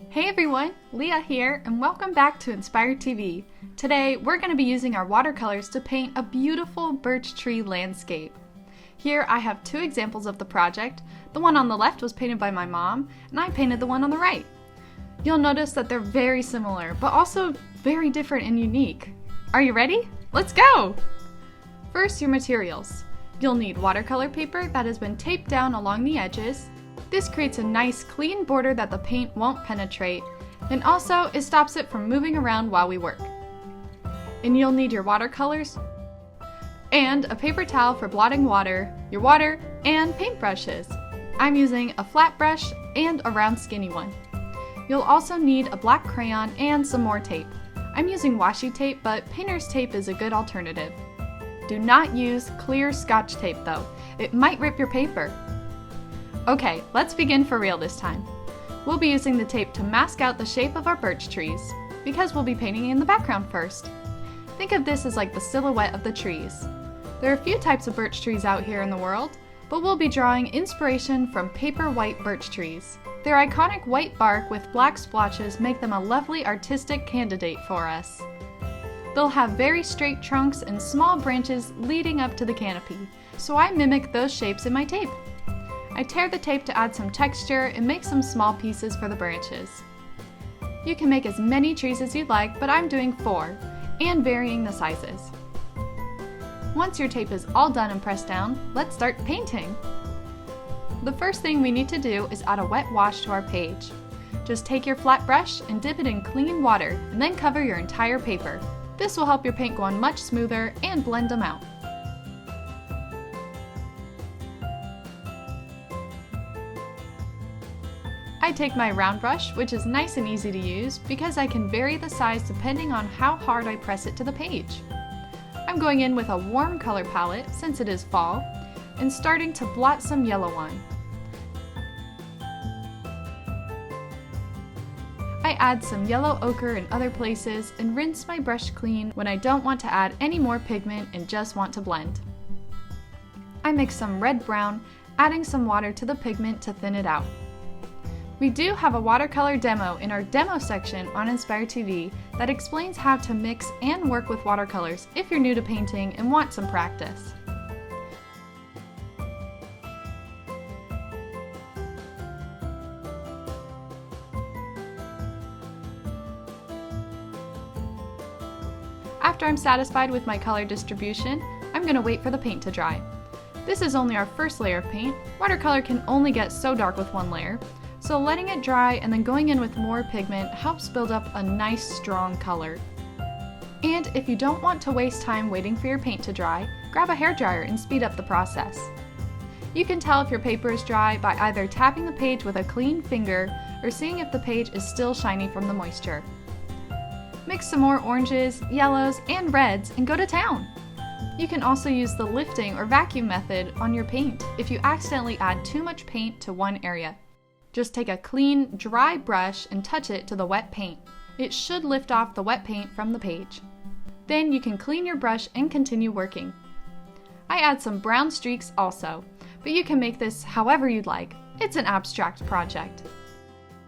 Hey everyone, Leah here, and welcome back to Inspired TV. Today, we're going to be using our watercolors to paint a beautiful birch tree landscape. Here I have two examples of the project. The one on the left was painted by my mom, and I painted the one on the right. You'll notice that they're very similar, but also very different and unique. Are you ready? Let's go! First, your materials. You'll need watercolor paper that has been taped down along the edges. This creates a nice clean border that the paint won't penetrate, and also it stops it from moving around while we work. And you'll need your watercolors, and a paper towel for blotting water, your water, and paintbrushes. I'm using a flat brush and a round skinny one. You'll also need a black crayon and some more tape. I'm using washi tape, but painter's tape is a good alternative. Do not use clear Scotch tape though. It might rip your paper. Okay, let's begin for real this time. We'll be using the tape to mask out the shape of our birch trees, because we'll be painting in the background first. Think of this as like the silhouette of the trees. There are a few types of birch trees out here in the world, but we'll be drawing inspiration from paper white birch trees. Their iconic white bark with black splotches make them a lovely artistic candidate for us. They'll have very straight trunks and small branches leading up to the canopy, so I mimic those shapes in my tape. I tear the tape to add some texture and make some small pieces for the branches. You can make as many trees as you'd like, but I'm doing 4, and varying the sizes. Once your tape is all done and pressed down, let's start painting. The first thing we need to do is add a wet wash to our page. Just take your flat brush and dip it in clean water, and then cover your entire paper. This will help your paint go on much smoother and blend them out. I take my round brush, which is nice and easy to use because I can vary the size depending on how hard I press it to the page. I'm going in with a warm color palette since it is fall, and starting to blot some yellow on. I add some yellow ochre in other places and rinse my brush clean when I don't want to add any more pigment and just want to blend. I mix some red-brown, adding some water to the pigment to thin it out. We do have a watercolor demo in our demo section on Inspired TV that explains how to mix and work with watercolors if you're new to painting and want some practice. After I'm satisfied with my color distribution, I'm going to wait for the paint to dry. This is only our first layer of paint. Watercolor can only get so dark with one layer, so letting it dry and then going in with more pigment helps build up a nice strong color. And if you don't want to waste time waiting for your paint to dry, grab a hairdryer and speed up the process. You can tell if your paper is dry by either tapping the page with a clean finger or seeing if the page is still shiny from the moisture. Mix some more oranges, yellows, and reds and go to town. You can also use the lifting or vacuum method on your paint if you accidentally add too much paint to one area. Just take a clean, dry brush and touch it to the wet paint. It should lift off the wet paint from the page. Then you can clean your brush and continue working. I add some brown streaks also, but you can make this however you'd like. It's an abstract project.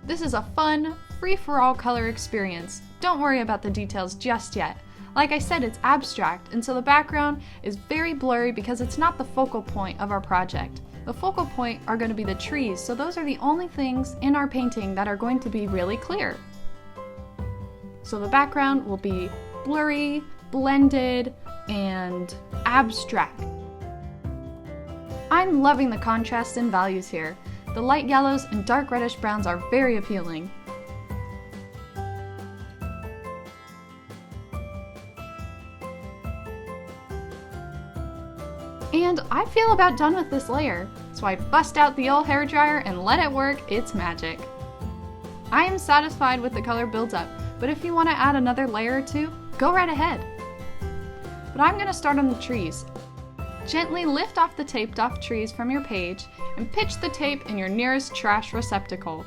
This is a fun, free-for-all color experience. Don't worry about the details just yet. Like I said, it's abstract, and so the background is very blurry because it's not the focal point of our project. The focal point are going to be the trees, so those are the only things in our painting that are going to be really clear. So the background will be blurry, blended, and abstract. I'm loving the contrast and values here. The light yellows and dark reddish browns are very appealing. And I feel about done with this layer, so I bust out the old hairdryer and let it work its magic. I am satisfied with the color buildup, but if you want to add another layer or two, go right ahead. But I'm going to start on the trees. Gently lift off the taped off trees from your page and pitch the tape in your nearest trash receptacle.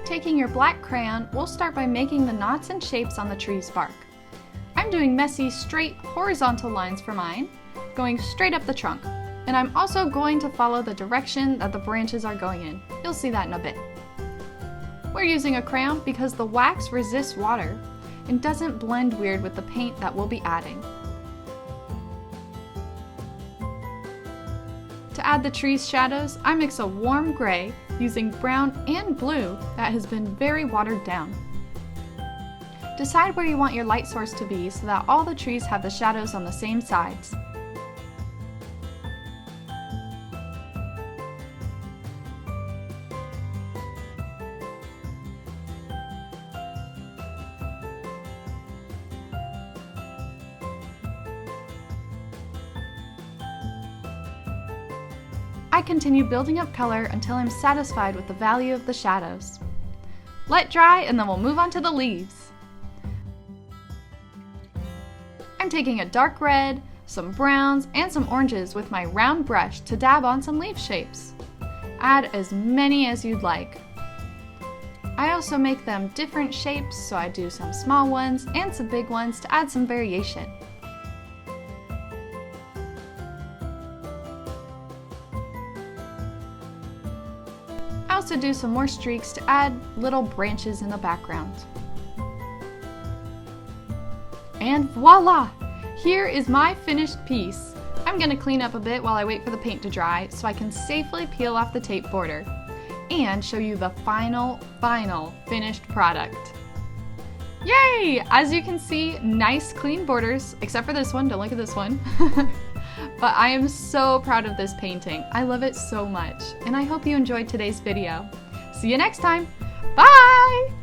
Taking your black crayon, we'll start by making the knots and shapes on the tree's bark. I'm doing messy, straight, horizontal lines for mine, going straight up the trunk. And I'm also going to follow the direction that the branches are going in. You'll see that in a bit. We're using a crayon because the wax resists water and doesn't blend weird with the paint that we'll be adding. To add the tree's shadows, I mix a warm gray using brown and blue that has been very watered down. Decide where you want your light source to be so that all the trees have the shadows on the same sides. I continue building up color until I'm satisfied with the value of the shadows. Let dry and then we'll move on to the leaves. I'm taking a dark red, some browns, and some oranges with my round brush to dab on some leaf shapes. Add as many as you'd like. I also make them different shapes, so I do some small ones and some big ones to add some variation. I also do some more streaks to add little branches in the background. And voila! Here is my finished piece. I'm going to clean up a bit while I wait for the paint to dry so I can safely peel off the tape border and show you the final finished product. Yay! As you can see, nice clean borders, except for this one, don't look at this one. But I am so proud of this painting. I love it so much, and I hope you enjoyed today's video. See you next time. Bye!